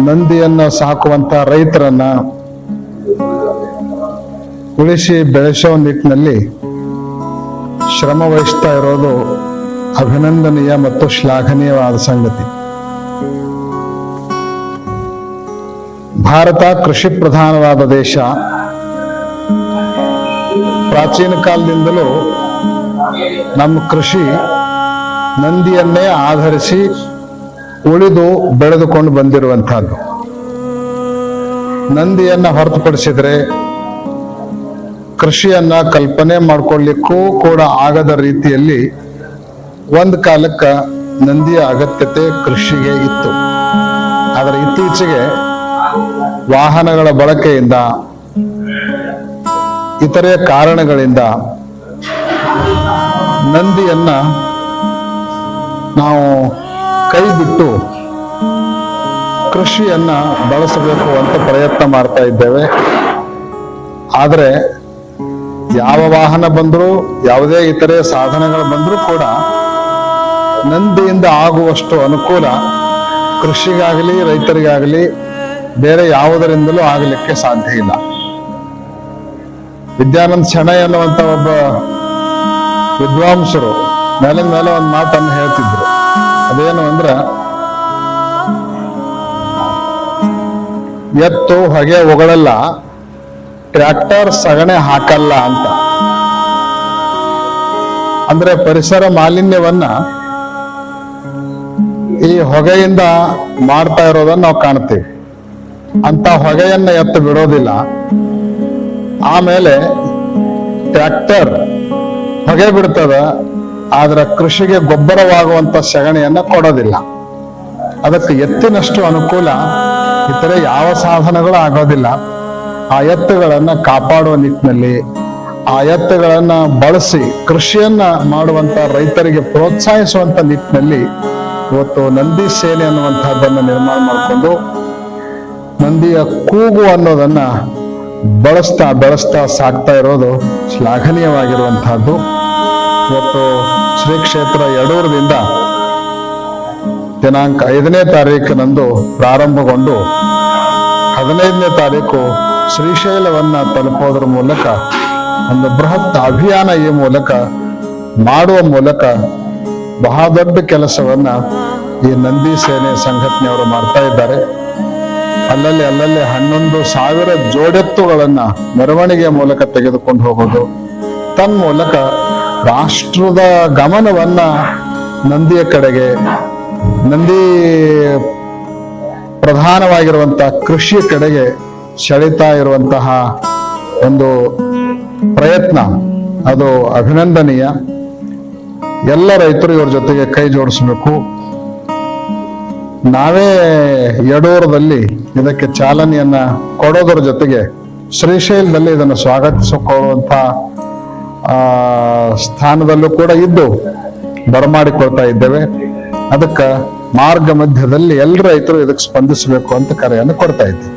ನಂದಿಯನ್ನ ಸಾಕುವಂತ ರೈತರನ್ನ ಉಳಿಸಿ ಬೆಳೆಸೋ ನಿಟ್ಟಿನಲ್ಲಿ ಶ್ರಮ ವಹಿಸ್ತಾ ಇರೋದು ಅಭಿನಂದನೀಯ ಮತ್ತು ಶ್ಲಾಘನೀಯವಾದ ಸಂಗತಿ. ಭಾರತ ಕೃಷಿ ಪ್ರಧಾನವಾದ ದೇಶ. ಪ್ರಾಚೀನ ಕಾಲದಿಂದಲೂ ನಮ್ಮ ಕೃಷಿ ನಂದಿಯನ್ನೇ ಆಧರಿಸಿ ಉಳಿದು ಬೆಳೆದುಕೊಂಡು ಬಂದಿರುವಂತಹದ್ದು. ನಂದಿಯನ್ನ ಹೊರತುಪಡಿಸಿದ್ರೆ ಕೃಷಿಯನ್ನ ಕಲ್ಪನೆ ಮಾಡ್ಕೊಳ್ಳಿಕ್ಕೂ ಕೂಡ ಆಗದ ರೀತಿಯಲ್ಲಿ ಒಂದು ಕಾಲಕ್ಕೆ ನಂದಿಯ ಅಗತ್ಯತೆ ಕೃಷಿಗೆ ಇತ್ತು. ಆದರೆ ಇತ್ತೀಚೆಗೆ ವಾಹನಗಳ ಬಳಕೆಯಿಂದ ಇತರೆ ಕಾರಣಗಳಿಂದ ನಂದಿಯನ್ನ ನಾವು ಕೈ ಬಿಟ್ಟು ಕೃಷಿಯನ್ನ ಬಳಸಬೇಕು ಅಂತ ಪ್ರಯತ್ನ ಮಾಡ್ತಾ ಇದ್ದೇವೆ. ಆದರೆ ಯಾವ ವಾಹನ ಬಂದರೂ ಯಾವುದೇ ಇತರೆ ಸಾಧನಗಳು ಬಂದರೂ ಕೂಡ ನಂದಿಯಿಂದ ಆಗುವಷ್ಟು ಅನುಕೂಲ ಕೃಷಿಗಾಗಲಿ ರೈತರಿಗಾಗಲಿ ಬೇರೆ ಯಾವುದರಿಂದಲೂ ಆಗಲಿಕ್ಕೆ ಸಾಧ್ಯ ಇಲ್ಲ. ವಿದ್ಯಾನಂದ ಶೆಣೈ ಅನ್ನುವಂತ ಒಬ್ಬ ವಿದ್ವಾಂಸರು ಮೇಲಿನ ಮೇಲೆ ಒಂದು ಮಾತನ್ನು ಹೇಳ್ತಿದ್ರು. ಅದೇನು ಅಂದ್ರ, ಎತ್ತು ಹೊಗೆ ಒಗಳಲ್ಲ, ಟ್ರ್ಯಾಕ್ಟರ್ ಸಗಣೆ ಹಾಕಲ್ಲ ಅಂತ. ಅಂದ್ರೆ ಪರಿಸರ ಮಾಲಿನ್ಯವನ್ನ ಈ ಹೊಗೆಯಿಂದ ಮಾಡ್ತಾ ಇರೋದನ್ನ ನಾವು ಕಾಣ್ತೀವಿ. ಅಂತ ಹೊಗೆಯನ್ನ ಎತ್ತು ಬಿಡೋದಿಲ್ಲ. ಆಮೇಲೆ ಟ್ರ್ಯಾಕ್ಟರ್ ಹೊಗೆ ಬಿಡ್ತದ, ಆದ್ರೆ ಕೃಷಿಗೆ ಗೊಬ್ಬರವಾಗುವಂತ ಸಗಣಿಯನ್ನ ಕೊಡೋದಿಲ್ಲ. ಅದಕ್ಕೆ ಎತ್ತಿನಷ್ಟು ಅನುಕೂಲ ಇತರೆ ಯಾವ ಸಾಧನಗಳು ಆಗೋದಿಲ್ಲ. ಆ ಎತ್ತುಗಳನ್ನ ಕಾಪಾಡುವ ನಿಟ್ಟಿನಲ್ಲಿ, ಆ ಎತ್ತುಗಳನ್ನ ಬಳಸಿ ಕೃಷಿಯನ್ನ ಮಾಡುವಂತ ರೈತರಿಗೆ ಪ್ರೋತ್ಸಾಹಿಸುವಂತ ನಿಟ್ಟಿನಲ್ಲಿ ಇವತ್ತು ನಂದಿ ಸೇನೆ ಅನ್ನುವಂತಹದ್ದನ್ನು ನಿರ್ಮಾಣ ಮಾಡಿಕೊಂಡು ನಂದಿಯ ಕೂಗು ಅನ್ನೋದನ್ನ ಬೆಳೆಸ್ತಾ ಸಾಕ್ತಾ ಇರೋದು ಶ್ಲಾಘನೀಯವಾಗಿರುವಂತಹದ್ದು. ಇವತ್ತು ಶ್ರೀ ಕ್ಷೇತ್ರ ಯಡೂರದಿಂದ ದಿನಾಂಕ 5ನೇ ತಾರೀಕಿನಂದು ಪ್ರಾರಂಭಗೊಂಡು 15ನೇ ತಾರೀಕು ಶ್ರೀಶೈಲವನ್ನ ತಲುಪೋದ್ರ ಮೂಲಕ ಒಂದು ಬೃಹತ್ ಅಭಿಯಾನ ಈ ಮೂಲಕ ಮಾಡುವ ಮೂಲಕ ಬಹಳ ದೊಡ್ಡ ಕೆಲಸವನ್ನ ಈ ನಂದಿ ಸೇನೆ ಸಂಘಟನೆಯವರು ಮಾಡ್ತಾ ಇದ್ದಾರೆ. ಅಲ್ಲಲ್ಲಿ 11,000 ಜೋಡೆತ್ತುಗಳನ್ನ ಮೆರವಣಿಗೆಯ ಮೂಲಕ ತೆಗೆದುಕೊಂಡು ಹೋಗೋದು, ತನ್ಮೂಲಕ ರಾಷ್ಟ್ರದ ಗಮನವನ್ನ ನಂದಿಯ ಕಡೆಗೆ, ನಂದಿ ಪ್ರಧಾನವಾಗಿರುವಂತಹ ಕೃಷಿಯ ಕಡೆಗೆ ಸೆಳೀತಾ ಇರುವಂತಹ ಒಂದು ಪ್ರಯತ್ನ ಅದು ಅಭಿನಂದನೀಯ. ಎಲ್ಲ ರೈತರು ಇವ್ರ ಜೊತೆಗೆ ಕೈ ಜೋಡಿಸ್ಬೇಕು. ನಾವೇ ಯಡೂರದಲ್ಲಿ ಇದಕ್ಕೆ ಚಾಲನೆಯನ್ನ ಕೊಡೋದ್ರ ಜೊತೆಗೆ ಶ್ರೀಶೈಲದಲ್ಲಿ ಇದನ್ನು ಸ್ವಾಗತಿಸಿಕೊಳ್ಳುವಂತ ಸ್ಥಾನದಲ್ಲೂ ಕೂಡ ಇದ್ದು ಬರಮಾಡಿಕೊಳ್ತಾ ಇದ್ದೇವೆ. ಅದಕ್ಕೆ ಮಾರ್ಗ ಮಧ್ಯದಲ್ಲಿ ಎಲ್ಲ ರೈತರು ಇದಕ್ಕೆ ಸ್ಪಂದಿಸಬೇಕು ಅಂತ ಕರೆಯನ್ನು ಕೊಡ್ತಾ ಇದ್ದೀವಿ.